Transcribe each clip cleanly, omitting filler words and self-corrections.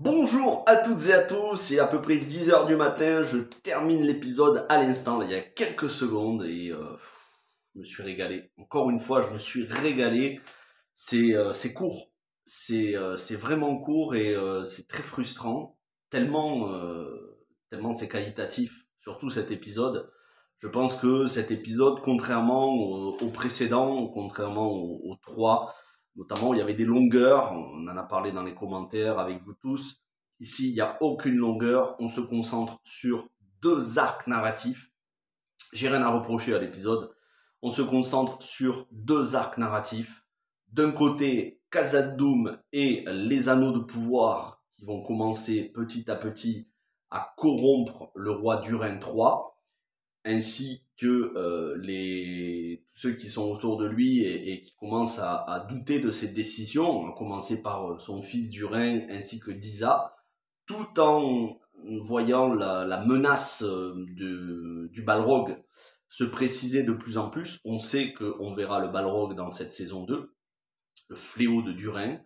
Bonjour à toutes et à tous, c'est à peu près 10 heures du matin, je termine l'épisode à l'instant, il y a quelques secondes et je me suis régalé. Encore une fois, je me suis régalé. C'est court, c'est vraiment court et c'est très frustrant, tellement c'est qualitatif, surtout cet épisode. Je pense que cet épisode, contrairement au précédent, contrairement aux trois, notamment, il y avait des longueurs, on en a parlé dans les commentaires avec vous tous. Ici, il n'y a aucune longueur, on se concentre sur deux arcs narratifs. J'ai rien à reprocher à l'épisode. On se concentre sur deux arcs narratifs. D'un côté, Khazad-dûm et les anneaux de pouvoir qui vont commencer petit à petit à corrompre le roi Durin III, ainsi que tous ceux qui sont autour de lui et qui commencent à douter de ses décisions, à commencer par son fils Durin ainsi que Disa, tout en voyant la menace du Balrog se préciser de plus en plus. On sait qu'on verra le Balrog dans cette saison 2, le fléau de Durin.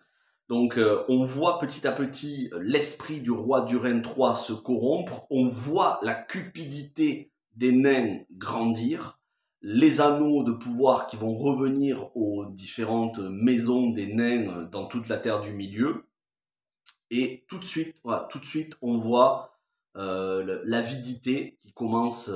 Donc on voit petit à petit l'esprit du roi Durin III se corrompre, on voit la cupidité des nains grandir, les anneaux de pouvoir qui vont revenir aux différentes maisons des nains dans toute la terre du milieu, et tout de suite, voilà, tout de suite on voit l'avidité qui commence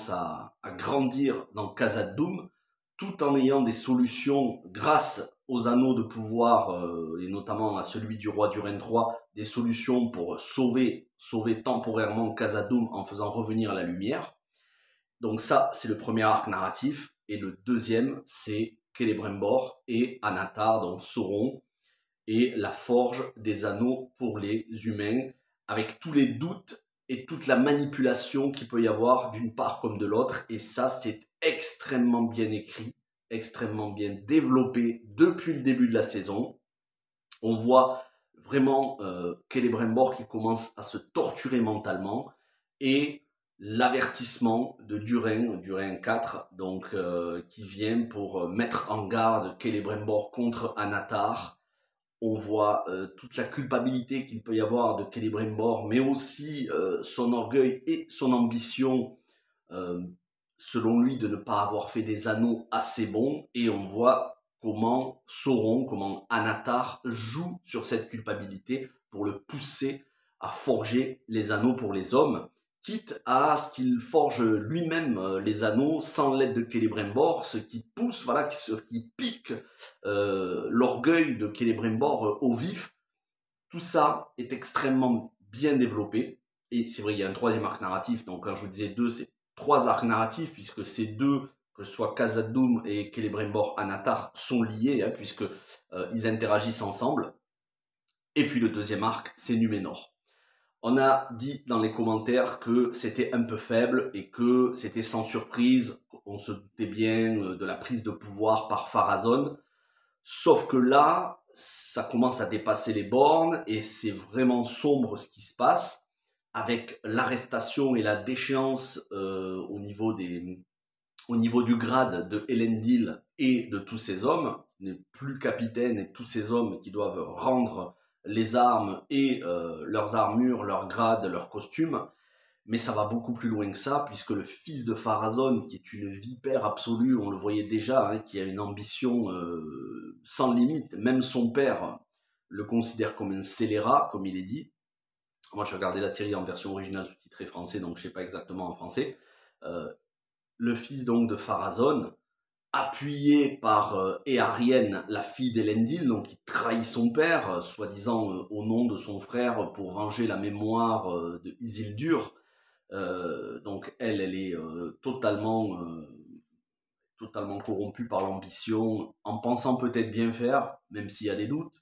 à grandir dans Khazad-dûm, tout en ayant des solutions grâce aux anneaux de pouvoir, et notamment à celui du roi Durin III, des solutions pour sauver temporairement Khazad-dûm en faisant revenir la lumière. Donc ça, c'est le premier arc narratif. Et le deuxième, c'est Celebrimbor et Anatar, donc Sauron, et la forge des anneaux pour les humains, avec tous les doutes et toute la manipulation qu'il peut y avoir d'une part comme de l'autre. Et ça, c'est extrêmement bien écrit, extrêmement bien développé depuis le début de la saison. On voit vraiment Celebrimbor qui commence à se torturer mentalement, et l'avertissement de Durin 4, donc qui vient pour mettre en garde Celebrimbor contre Anatar. On voit toute la culpabilité qu'il peut y avoir de Celebrimbor, mais aussi son orgueil et son ambition, euh, selon lui, de ne pas avoir fait des anneaux assez bons. Et on voit comment Anatar joue sur cette culpabilité pour le pousser à forger les anneaux pour les hommes, quitte à ce qu'il forge lui-même les anneaux sans l'aide de Celebrimbor, ce qui pousse, voilà, ce qui pique l'orgueil de Celebrimbor au vif. Tout ça est extrêmement bien développé. Et c'est vrai, il y a un troisième arc narratif. Donc quand je vous disais deux, c'est trois arcs narratifs, puisque ces deux, que ce soit Khazad-dûm et Celebrimbor Anatar, sont liés, hein, puisque ils interagissent ensemble. Et puis le deuxième arc, c'est Numénor. On a dit dans les commentaires que c'était un peu faible et que c'était sans surprise. On se doutait bien de la prise de pouvoir par Pharazôn. Sauf que là, ça commence à dépasser les bornes et c'est vraiment sombre ce qui se passe, avec l'arrestation et la déchéance au niveau du grade de Elendil et de tous ses hommes. Il n'est plus capitaine, et tous ces hommes qui doivent rendre les armes et leurs armures, leurs grades, leurs costumes. Mais ça va beaucoup plus loin que ça, puisque le fils de Pharazôn, qui est une vipère absolue, on le voyait déjà, hein, qui a une ambition sans limite, même son père le considère comme un scélérat, comme il est dit. Moi, j'ai regardé la série en version originale sous-titrée français, donc je sais pas exactement en français. Euh, le fils donc de Pharazôn, appuyé par Éarienne, la fille d'Elendil, donc qui trahit son père, soi-disant au nom de son frère pour venger la mémoire de Isildur. Donc elle est totalement corrompue par l'ambition, en pensant peut-être bien faire, même s'il y a des doutes.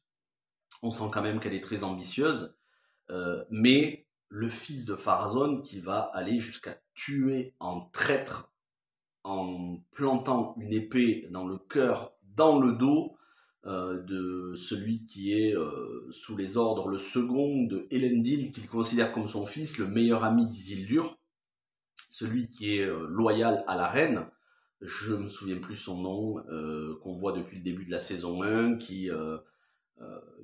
On sent quand même qu'elle est très ambitieuse, mais le fils de Pharazôn qui va aller jusqu'à tuer en traître, en plantant une épée dans le cœur, dans le dos de celui qui est sous les ordres, le second de Elendil, qu'il considère comme son fils, le meilleur ami d'Isildur, celui qui est loyal à la reine. Je me souviens plus son nom, qu'on voit depuis le début de la saison 1, qui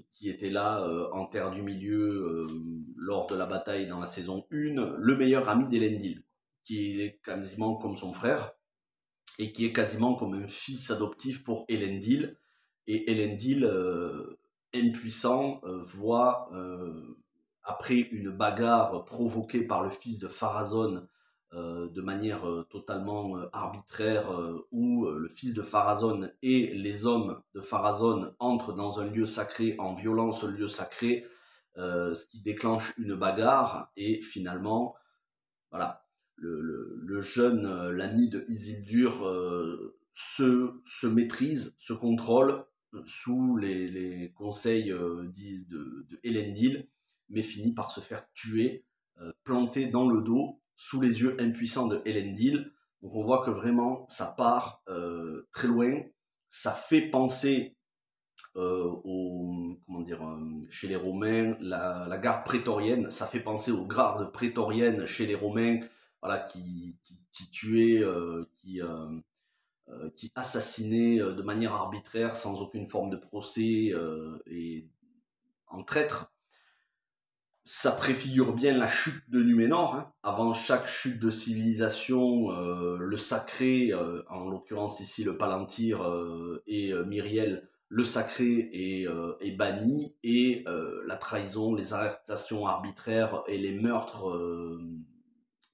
qui était là en Terre du Milieu lors de la bataille dans la saison 1, le meilleur ami d'Elendil, qui est quasiment comme son frère, et qui est quasiment comme un fils adoptif pour Elendil. Et Elendil, impuissant, voit, après une bagarre provoquée par le fils de Pharazôn, de manière totalement arbitraire, où le fils de Pharazôn et les hommes de Pharazôn entrent dans un lieu sacré en violant ce lieu sacré, ce qui déclenche une bagarre, et finalement, voilà, le jeune, l'ami de Isildur, se maîtrise, se contrôle sous les conseils de Elendil, mais finit par se faire tuer, planté dans le dos, sous les yeux impuissants de Elendil. Donc on voit que vraiment ça part très loin, ça fait penser comment dire, chez les Romains, la garde prétorienne, ça fait penser aux gardes prétoriennes chez les Romains, voilà, qui tuaient, qui assassinaient de manière arbitraire, sans aucune forme de procès, et en traître. Ça préfigure bien la chute de Numénor, hein. Avant chaque chute de civilisation, le sacré, en l'occurrence ici le Palantir et Myriel, le sacré est banni, et la trahison, les arrestations arbitraires et les meurtres,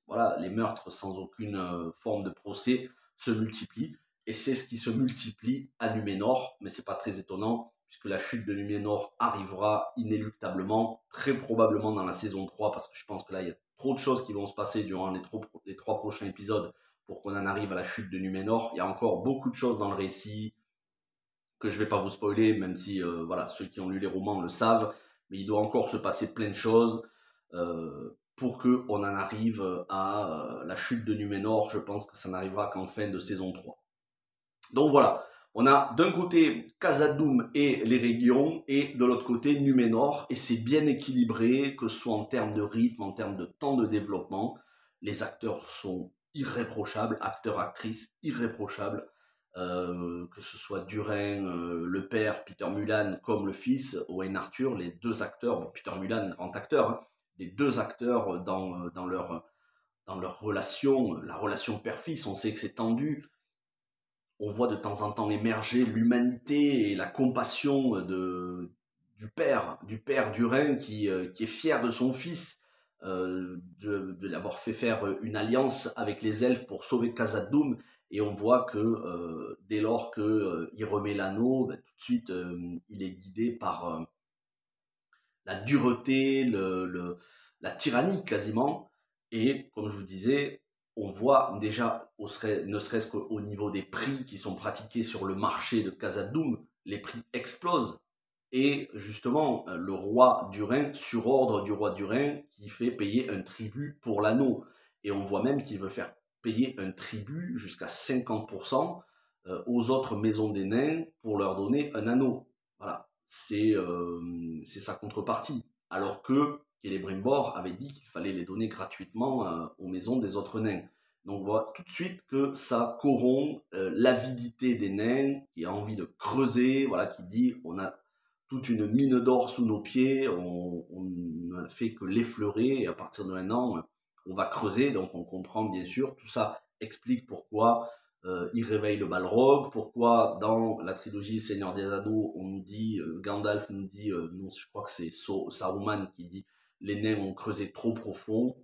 voilà, les meurtres sans aucune forme de procès se multiplient. Et c'est ce qui se multiplie à Numénor, mais c'est pas très étonnant, puisque la chute de Numénor arrivera inéluctablement, très probablement dans la saison 3, parce que je pense que là, il y a trop de choses qui vont se passer durant les 3 prochains épisodes pour qu'on en arrive à la chute de Numénor. Il y a encore beaucoup de choses dans le récit que je vais pas vous spoiler, même si voilà, ceux qui ont lu les romans le savent, mais il doit encore se passer plein de choses pour qu'on en arrive à la chute de Numénor. Je pense que ça n'arrivera qu'en fin de saison 3. Donc voilà, on a d'un côté Khazad-dûm et les Régions, et de l'autre côté Numénor, et c'est bien équilibré, que ce soit en termes de rythme, en termes de temps de développement. Les acteurs sont irréprochables, acteurs-actrices irréprochables, que ce soit Durin, le père, Peter Mullan, comme le fils, Owain Arthur, les deux acteurs, bon, Peter Mullan, grand acteur, hein, les deux acteurs dans leur relation, la relation père-fils, on sait que c'est tendu. On voit de temps en temps émerger l'humanité et la compassion du père Durin qui est fier de son fils, de l'avoir fait faire une alliance avec les elfes pour sauver Khazad-dûm, et on voit que dès lors que il remet l'anneau, ben, tout de suite il est guidé par la dureté, la tyrannie quasiment. Et comme je vous disais, on voit déjà, ne serait-ce qu'au niveau des prix qui sont pratiqués sur le marché de Khazad-dûm, les prix explosent. Et justement, le roi Durin, sur ordre du roi Durin, qui fait payer un tribut pour l'anneau. Et on voit même qu'il veut faire payer un tribut jusqu'à 50% aux autres maisons des nains pour leur donner un anneau. Voilà, c'est sa contrepartie. Alors que Celebrimbor avait dit qu'il fallait les donner gratuitement aux maisons des autres nains. Donc on voit tout de suite que ça corrompt l'avidité des nains, qui a envie de creuser, voilà, qui dit on a toute une mine d'or sous nos pieds, on ne fait que l'effleurer, et à partir de maintenant, on va creuser. Donc on comprend bien sûr, tout ça explique pourquoi il réveille le Balrog, pourquoi dans la trilogie Seigneur des Anneaux, on nous dit, Gandalf nous dit, non, je crois que c'est Saruman qui dit, les nains ont creusé trop profond,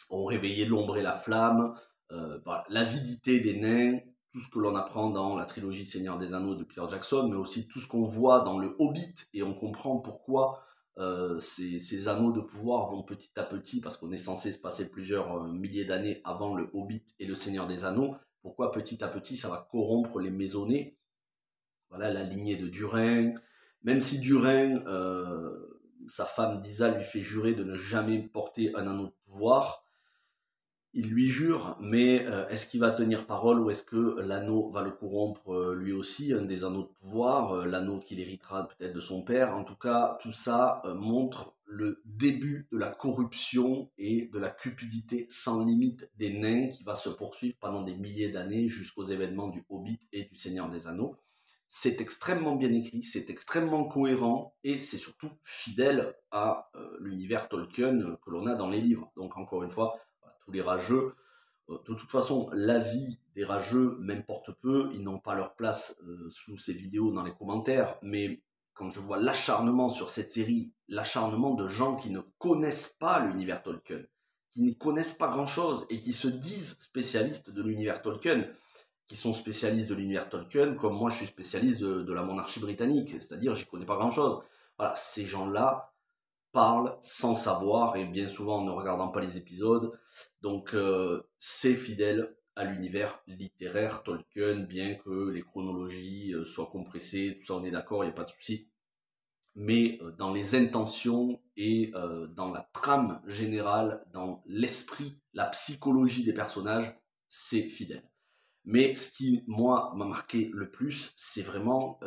ont réveillé l'ombre et la flamme, voilà, l'avidité des nains, tout ce que l'on apprend dans la trilogie Seigneur des Anneaux de Peter Jackson, mais aussi tout ce qu'on voit dans le Hobbit, et on comprend pourquoi ces anneaux de pouvoir vont petit à petit, parce qu'on est censé se passer plusieurs milliers d'années avant le Hobbit et le Seigneur des Anneaux, pourquoi petit à petit ça va corrompre les maisonnés. Voilà, la lignée de Durin, même si Durin, sa femme Disa lui fait jurer de ne jamais porter un anneau de pouvoir, il lui jure, mais est-ce qu'il va tenir parole, ou est-ce que l'anneau va le corrompre lui aussi, un des anneaux de pouvoir, l'anneau qu'il héritera peut-être de son père. En tout cas, tout ça montre le début de la corruption et de la cupidité sans limite des nains, qui va se poursuivre pendant des milliers d'années jusqu'aux événements du Hobbit et du Seigneur des Anneaux. c'est extrêmement bien écrit, c'est extrêmement cohérent et c'est surtout fidèle à l'univers Tolkien que l'on a dans les livres. Donc encore une fois, tous les rageux, de toute façon, l'avis des rageux m'importe peu, ils n'ont pas leur place sous ces vidéos dans les commentaires, mais quand je vois l'acharnement sur cette série, l'acharnement de gens qui ne connaissent pas l'univers Tolkien, qui ne connaissent pas grand-chose et qui se disent spécialistes de l'univers Tolkien, qui sont spécialistes de l'univers Tolkien, comme moi je suis spécialiste de la monarchie britannique, c'est-à-dire j'y connais pas grand-chose. Voilà, ces gens-là parlent sans savoir et bien souvent en ne regardant pas les épisodes. Donc c'est fidèle à l'univers littéraire Tolkien, bien que les chronologies soient compressées, tout ça on est d'accord, il n'y a pas de souci. Mais dans les intentions et dans la trame générale, dans l'esprit, la psychologie des personnages, c'est fidèle. Mais ce qui, moi, m'a marqué le plus, c'est vraiment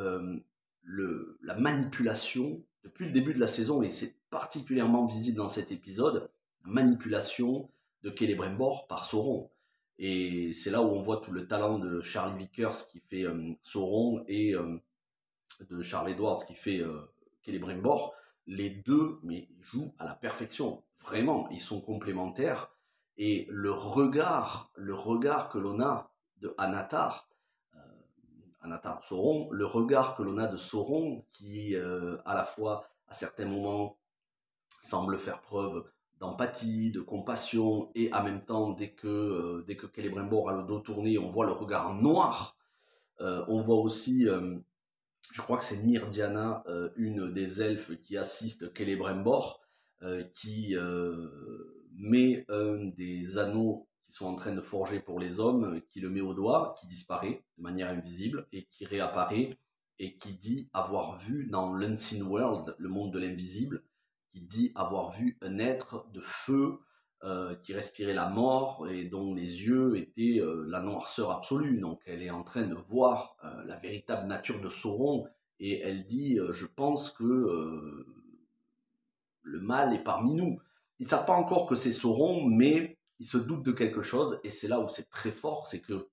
la manipulation, depuis le début de la saison, et c'est particulièrement visible dans cet épisode, la manipulation de Celebrimbor par Sauron. Et c'est là où on voit tout le talent de Charlie Vickers qui fait Sauron et de Charles Edwards qui fait Celebrimbor. Les deux, mais jouent à la perfection. Vraiment, ils sont complémentaires. Et le regard que l'on a de Anatar, Anatar Sauron, le regard que l'on a de Sauron, qui à la fois, à certains moments, semble faire preuve d'empathie, de compassion, et en même temps, dès que Celebrimbor a le dos tourné, on voit le regard noir. On voit aussi, je crois que c'est Myrdiana, une des elfes qui assiste Celebrimbor, qui met un des anneaux qui sont en train de forger pour les hommes, qui le met au doigt, qui disparaît de manière invisible et qui réapparaît et qui dit avoir vu dans l'Unseen World, le monde de l'invisible, qui dit avoir vu un être de feu qui respirait la mort et dont les yeux étaient la noirceur absolue. Donc elle est en train de voir la véritable nature de Sauron et elle dit je pense que le mal est parmi nous. Ils savent pas encore que c'est Sauron, mais ils se doutent de quelque chose et c'est là où c'est très fort, c'est que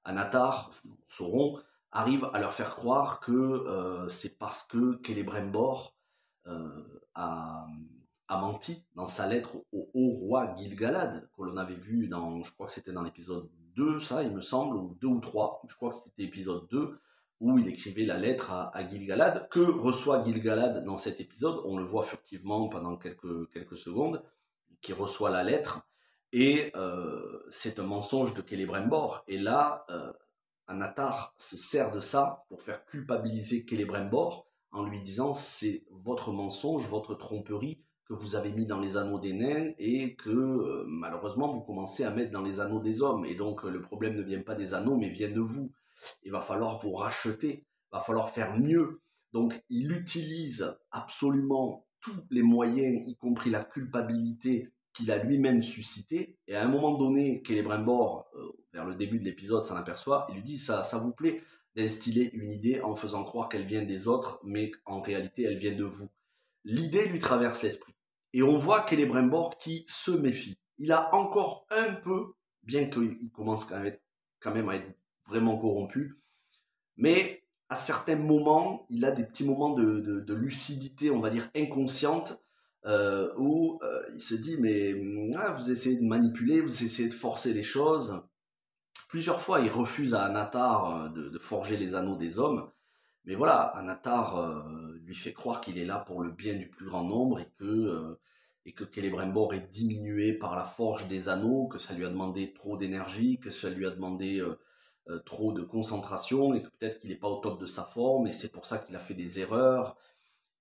Anatar, Sauron, arrive à leur faire croire que c'est parce que Celebrimbor a menti dans sa lettre au haut roi Gil-galad, que l'on avait vu dans, je crois que c'était dans l'épisode 2, ça, il me semble, ou 2 ou 3, je crois que c'était l'épisode 2, où il écrivait la lettre à Gil-galad. Que reçoit Gil-galad dans cet épisode? On le voit furtivement pendant quelques secondes, qui reçoit la lettre, et c'est un mensonge de Celebrimbor. Et là, Anatar se sert de ça pour faire culpabiliser Celebrimbor, en lui disant c'est votre mensonge, votre tromperie que vous avez mis dans les anneaux des nains et que malheureusement vous commencez à mettre dans les anneaux des hommes. Et donc le problème ne vient pas des anneaux mais vient de vous. Il va falloir vous racheter, il va falloir faire mieux. Donc il utilise absolument tous les moyens, y compris la culpabilité qu'il a lui-même suscité. Et à un moment donné, Celebrimbor, vers le début de l'épisode, s'en aperçoit, il lui dit ça vous plaît d'instiller une idée en faisant croire qu'elle vient des autres, mais en réalité elle vient de vous. L'idée lui traverse l'esprit. Et on voit Celebrimbor qui se méfie. Il a encore un peu, bien qu'il commence quand même à être vraiment corrompu, mais à certains moments, il a des petits moments de lucidité, on va dire inconsciente, où il se dit mais vous essayez de manipuler, vous essayez de forcer les choses. Plusieurs fois, il refuse à Anatar de forger les anneaux des hommes. Mais voilà, Anatar lui fait croire qu'il est là pour le bien du plus grand nombre et que Celebrimbor est diminué par la forge des anneaux, que ça lui a demandé trop d'énergie, que ça lui a demandé trop de concentration et que peut-être qu'il n'est pas au top de sa forme et c'est pour ça qu'il a fait des erreurs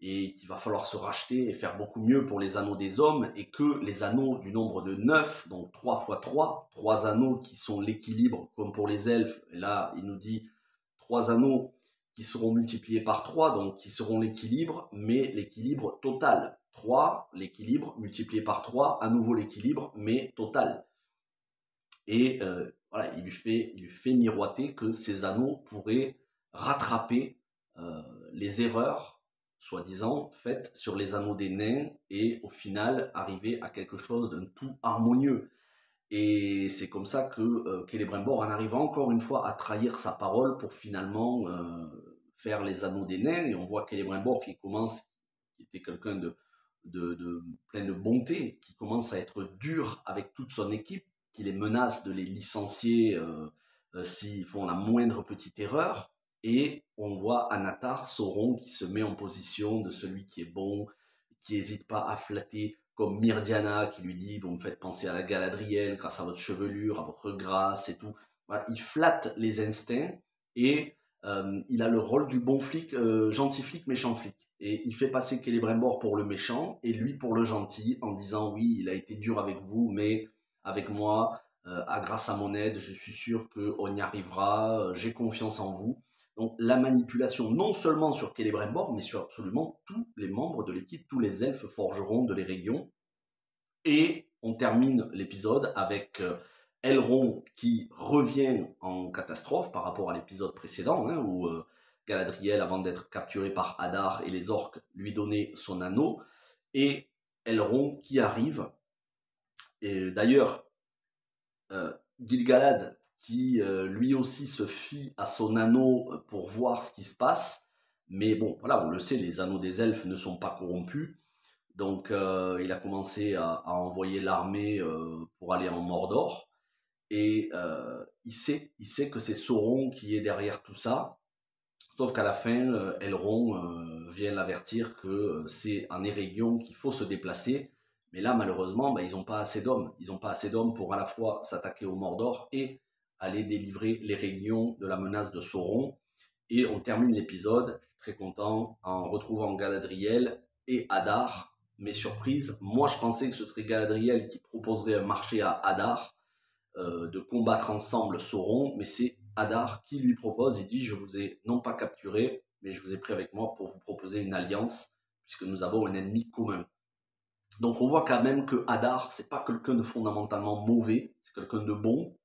et qu'il va falloir se racheter et faire beaucoup mieux pour les anneaux des hommes et que les anneaux du nombre de 9, donc 3 fois 3 anneaux qui sont l'équilibre comme pour les elfes, et là il nous dit 3 anneaux qui seront multipliés par 3, donc qui seront l'équilibre, mais l'équilibre total. 3, l'équilibre multiplié par 3, à nouveau l'équilibre, mais total. Et voilà, il lui fait miroiter que ces anneaux pourraient rattraper les erreurs, soi-disant, faites sur les anneaux des nains et au final arriver à quelque chose d'un tout harmonieux. Et c'est comme ça que Celebrimbor en arrive encore une fois à trahir sa parole pour finalement faire les anneaux des nains. Et on voit Celebrimbor qui était quelqu'un de plein de bonté, qui commence à être dur avec toute son équipe, qui les menace de les licencier s'ils font la moindre petite erreur. Et on voit Anatar, Sauron, qui se met en position de celui qui est bon, qui n'hésite pas à flatter, comme Myrdiana qui lui dit, vous me faites penser à la Galadriel grâce à votre chevelure, à votre grâce et tout. Voilà, il flatte les instincts et il a le rôle du bon flic, gentil flic, méchant flic. Et il fait passer Celebrimbor pour le méchant et lui pour le gentil en disant oui, il a été dur avec vous, mais avec moi, grâce à mon aide, je suis sûr qu'on y arrivera, j'ai confiance en vous. Donc la manipulation non seulement sur Celebrimbor, mais sur absolument tous les membres de l'équipe, tous les elfes forgerons de l'Erégion. Et on termine l'épisode avec Elrond qui revient en catastrophe par rapport à l'épisode précédent, hein, où Galadriel, avant d'être capturé par Hadar et les orques, lui donnait son anneau. Et Elrond qui arrive. Et d'ailleurs, Gil-galad qui lui aussi se fie à son anneau pour voir ce qui se passe. Mais bon, voilà, on le sait, les anneaux des elfes ne sont pas corrompus. Donc il a commencé à envoyer l'armée pour aller en Mordor. Et il sait que c'est Sauron qui est derrière tout ça. Sauf qu'à la fin, Elrond vient l'avertir que c'est en Erégion qu'il faut se déplacer. Mais là, malheureusement, ils n'ont pas assez d'hommes. Ils n'ont pas assez d'hommes pour à la fois s'attaquer au Mordor et aller délivrer l'Erégion de la menace de Sauron. Et on termine l'épisode, je suis très content, en retrouvant Galadriel et Hadar. Mais surprise, moi je pensais que ce serait Galadriel qui proposerait un marché à Hadar, de combattre ensemble Sauron, mais c'est Hadar qui lui propose, il dit je vous ai non pas capturé, mais je vous ai pris avec moi pour vous proposer une alliance, puisque nous avons un ennemi commun. Donc on voit quand même que Hadar, c'est pas quelqu'un de fondamentalement mauvais, c'est quelqu'un de bon,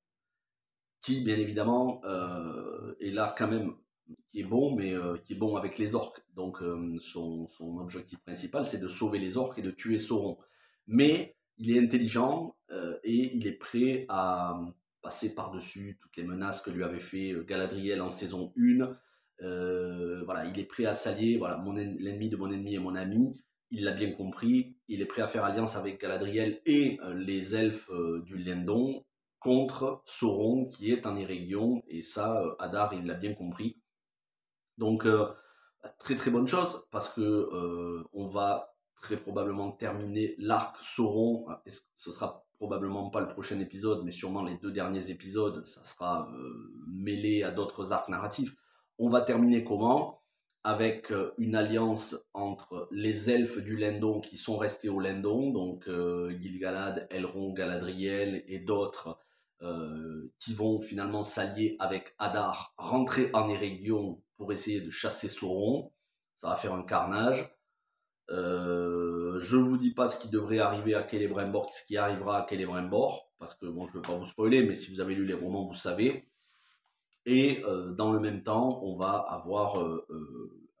qui bien évidemment est là quand même, qui est bon, mais qui est bon avec les orques. Donc son objectif principal, c'est de sauver les orques et de tuer Sauron. Mais il est intelligent et il est prêt à passer par-dessus toutes les menaces que lui avait fait Galadriel en saison 1. Voilà, il est prêt à s'allier, voilà, l'ennemi de mon ennemi est mon ami. Il l'a bien compris, il est prêt à faire alliance avec Galadriel et les elfes du Lindon contre Sauron qui est en Erégion, et ça, Hadar, il l'a bien compris. Donc, très très bonne chose, parce que on va très probablement terminer l'arc Sauron. Ce sera probablement pas le prochain épisode, mais sûrement les 2 derniers épisodes, ça sera mêlé à d'autres arcs narratifs. On va terminer comment? Avec une alliance entre les elfes du Lindon qui sont restés au Lindon, donc Gil-galad, Elrond, Galadriel et d'autres qui vont finalement s'allier avec Hadar, rentrer en Erégion pour essayer de chasser Sauron. Ça va faire un carnage. Je vous dis pas ce qui devrait arriver à Celebrimbor, ce qui arrivera à Celebrimbor, parce que bon, je ne veux pas vous spoiler, mais si vous avez lu les romans, vous savez. Et dans le même temps, on va avoir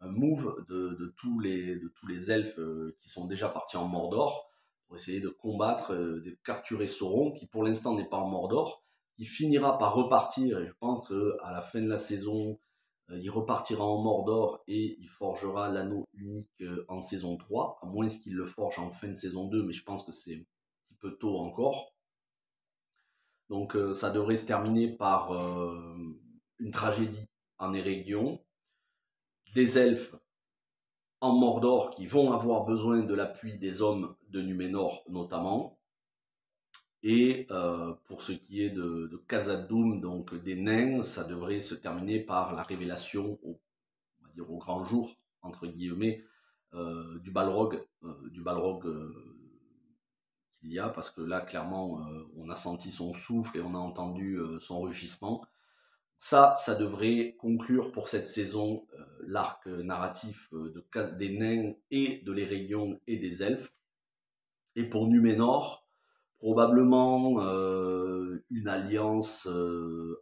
un move de tous les elfes qui sont déjà partis en Mordor pour essayer de combattre, de capturer Sauron, qui pour l'instant n'est pas en Mordor, qui finira par repartir, et je pense qu'à la fin de la saison, il repartira en Mordor et il forgera l'anneau unique en saison 3, à moins qu'il le forge en fin de saison 2, mais je pense que c'est un petit peu tôt encore. Donc ça devrait se terminer par une tragédie en Erégion, des elfes en Mordor qui vont avoir besoin de l'appui des hommes de Numénor notamment, et pour ce qui est de Khazad-dûm, donc des nains, ça devrait se terminer par la révélation, on va dire au grand jour, entre guillemets, du Balrog qu'il y a, parce que là clairement on a senti son souffle et on a entendu son rugissement. Ça devrait conclure pour cette saison l'arc narratif des nains et de l'Erégion et des elfes. Et pour Numénor, probablement une alliance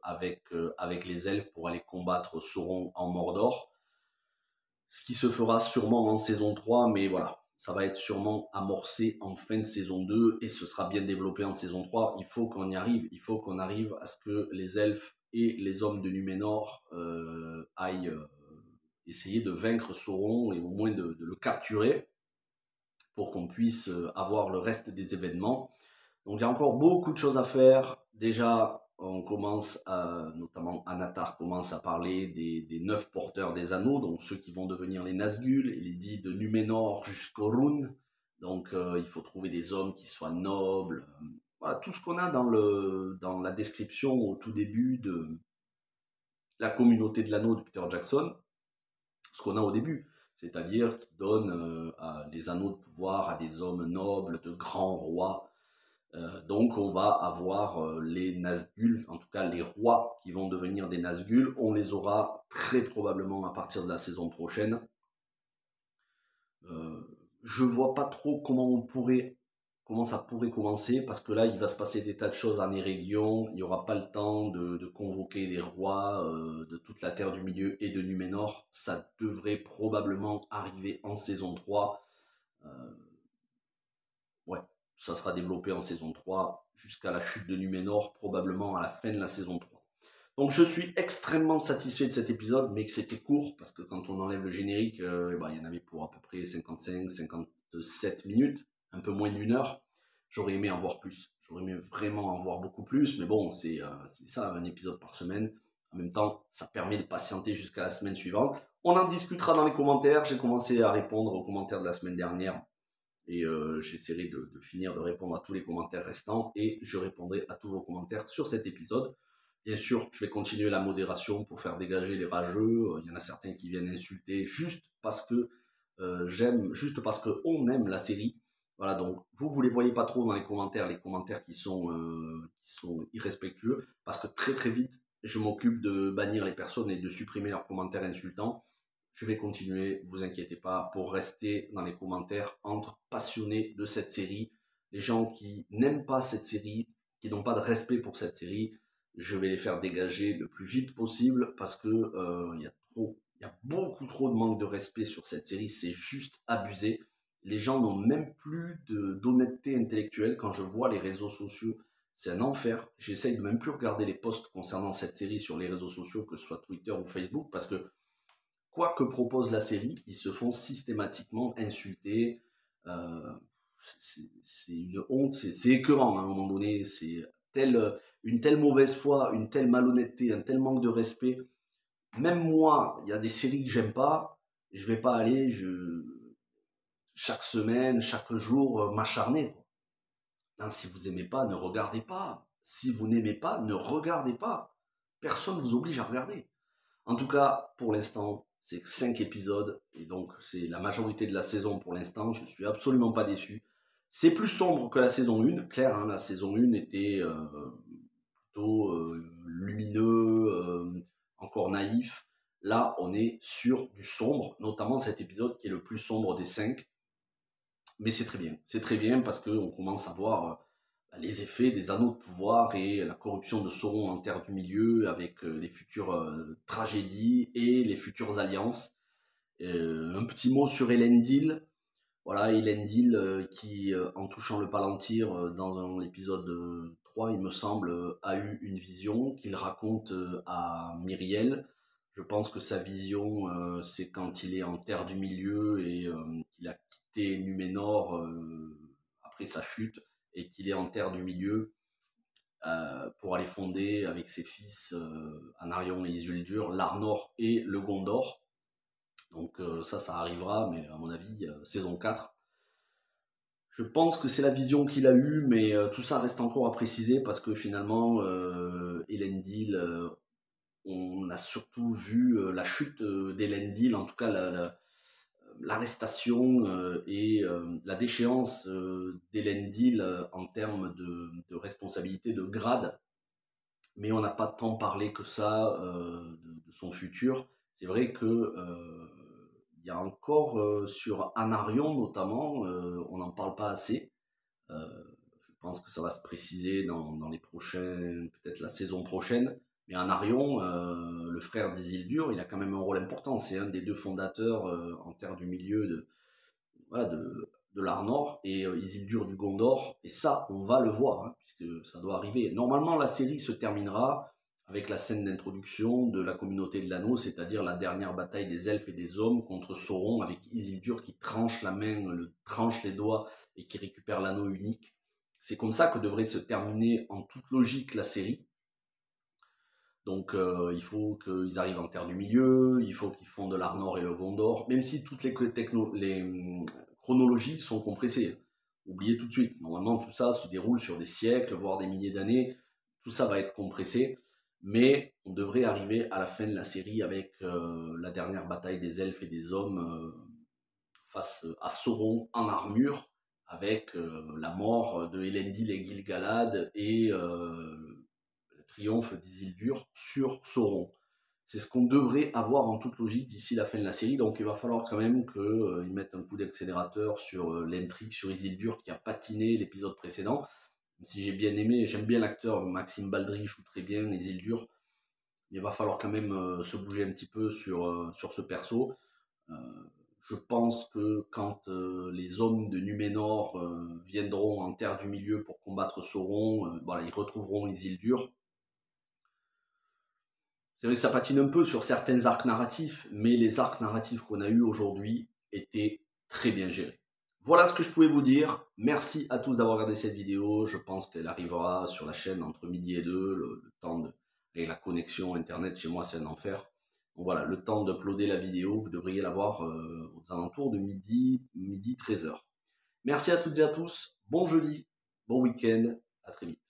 avec les elfes pour aller combattre Sauron en Mordor. Ce qui se fera sûrement en saison 3, mais voilà. ça va être sûrement amorcé en fin de saison 2 et ce sera bien développé en saison 3. Il faut qu'on y arrive, il faut qu'on arrive à ce que les elfes et les hommes de Numénor aillent essayer de vaincre Sauron et au moins de le capturer pour qu'on puisse avoir le reste des événements. Donc il y a encore beaucoup de choses à faire. Déjà, on commence à, notamment Anatar commence à parler des 9 porteurs des anneaux, donc ceux qui vont devenir les Nazgûl. Il est dit de Numénor jusqu'au Rhûn. Donc il faut trouver des hommes qui soient nobles. Voilà, tout ce qu'on a dans la description au tout début de la communauté de l'anneau de Peter Jackson, ce qu'on a au début. C'est-à-dire qui donne les anneaux de pouvoir à des hommes nobles, de grands rois. Donc on va avoir les Nazgûl, en tout cas les rois qui vont devenir des Nazgûl. On les aura très probablement à partir de la saison prochaine. Je vois pas trop comment ça pourrait commencer, parce que là il va se passer des tas de choses en Eregion. Il n'y aura pas le temps de convoquer des rois de toute la Terre du Milieu et de Numénor. Ça devrait probablement arriver en saison 3. Ouais, ça sera développé en saison 3 jusqu'à la chute de Numénor, probablement à la fin de la saison 3. Donc je suis extrêmement satisfait de cet épisode, mais que c'était court, parce que quand on enlève le générique, il y en avait pour à peu près 55-57 minutes, un peu moins d'une heure. J'aurais aimé en voir plus, j'aurais aimé vraiment en voir beaucoup plus, mais bon, c'est ça, un épisode par semaine. En même temps, ça permet de patienter jusqu'à la semaine suivante. On en discutera dans les commentaires, j'ai commencé à répondre aux commentaires de la semaine dernière, et j'essaierai de finir de répondre à tous les commentaires restants et je répondrai à tous vos commentaires sur cet épisode. Bien sûr, je vais continuer la modération pour faire dégager les rageux. Il y en a certains qui viennent insulter juste parce que juste parce qu'on aime la série. Voilà, donc vous les voyez pas trop dans les commentaires qui sont irrespectueux, parce que très très vite, je m'occupe de bannir les personnes et de supprimer leurs commentaires insultants. Je vais continuer, vous inquiétez pas, pour rester dans les commentaires entre passionnés de cette série. Les gens qui n'aiment pas cette série, qui n'ont pas de respect pour cette série, je vais les faire dégager le plus vite possible, parce que il y a beaucoup trop de manque de respect sur cette série, c'est juste abusé. Les gens n'ont même plus d'honnêteté intellectuelle. Quand je vois les réseaux sociaux, c'est un enfer. J'essaye de même plus regarder les posts concernant cette série sur les réseaux sociaux, que ce soit Twitter ou Facebook, parce que quoi que propose la série, ils se font systématiquement insulter. Euh, c'est une honte, c'est écœurant à un moment donné. C'est une telle mauvaise foi, une telle malhonnêteté, un tel manque de respect. Même moi, il y a des séries que j'aime pas, je vais pas aller chaque semaine, chaque jour m'acharner. Non, si vous aimez pas, ne regardez pas. Si vous n'aimez pas, ne regardez pas. Personne ne vous oblige à regarder. En tout cas, pour l'instant, c'est 5 épisodes, et donc c'est la majorité de la saison pour l'instant. Je ne suis absolument pas déçu. C'est plus sombre que la saison 1, clair, hein, la saison 1 était plutôt lumineux, encore naïf. Là, on est sur du sombre, notamment cet épisode qui est le plus sombre des 5. Mais c'est très bien parce qu'on commence à voir les effets des anneaux de pouvoir et la corruption de Sauron en Terre du Milieu, avec les futures tragédies et les futures alliances. Un petit mot sur Elendil. Voilà, Elendil qui, en touchant le Palantir dans l'épisode 3, il me semble, a eu une vision qu'il raconte à Myriel. Je pense que sa vision, c'est quand il est en Terre du Milieu et qu'il a quitté Numénor après sa chute, et qu'il est en Terre du Milieu pour aller fonder avec ses fils Anarion et Isildur, l'Arnor et le Gondor. Donc ça arrivera, mais à mon avis, saison 4. Je pense que c'est la vision qu'il a eue, mais tout ça reste encore à préciser, parce que finalement, Elendil, on a surtout vu la chute d'Elendil, en tout cas l'arrestation et la déchéance d'Elendil en termes de responsabilité, de grade. Mais on n'a pas tant parlé que ça de son futur. C'est vrai que il y a encore sur Anarion notamment, on n'en parle pas assez. Je pense que ça va se préciser dans les prochains, peut-être la saison prochaine. Mais Anarion, le frère d'Isildur, il a quand même un rôle important. C'est un des 2 fondateurs en Terre du Milieu voilà, de l'Arnor et Isildur du Gondor. Et ça, on va le voir, hein, puisque ça doit arriver. Normalement, la série se terminera avec la scène d'introduction de la communauté de l'anneau, c'est-à-dire la dernière bataille des elfes et des hommes contre Sauron, avec Isildur qui tranche la main, tranche les doigts et qui récupère l'anneau unique. C'est comme ça que devrait se terminer en toute logique la série. Donc il faut qu'ils arrivent en Terre du Milieu, il faut qu'ils fondent l'Arnor et le Gondor, même si toutes les chronologies sont compressées. Oubliez tout de suite, normalement tout ça se déroule sur des siècles, voire des milliers d'années, tout ça va être compressé, mais on devrait arriver à la fin de la série avec la dernière bataille des elfes et des hommes face à Sauron en armure, avec la mort de Elendil et Gil-galad et triomphe d'Isildur sur Sauron. C'est ce qu'on devrait avoir en toute logique d'ici la fin de la série, donc il va falloir quand même qu'ils mettent un coup d'accélérateur sur l'intrigue sur Isildur qui a patiné l'épisode précédent. Même si j'ai bien aimé, j'aime bien l'acteur Maxime Baldry, joue très bien Isildur. Il va falloir quand même se bouger un petit peu sur ce perso. Je pense que quand les hommes de Numénor viendront en Terre du Milieu pour combattre Sauron, voilà, ils retrouveront Isildur. C'est vrai que ça patine un peu sur certains arcs narratifs, mais les arcs narratifs qu'on a eus aujourd'hui étaient très bien gérés. Voilà ce que je pouvais vous dire. Merci à tous d'avoir regardé cette vidéo. Je pense qu'elle arrivera sur la chaîne entre midi et 2. Le temps de... Et la connexion internet chez moi, c'est un enfer. Donc voilà, le temps d'uploader la vidéo, vous devriez l'avoir aux alentours de midi 13h. Merci à toutes et à tous. Bon jeudi, bon week-end. À très vite.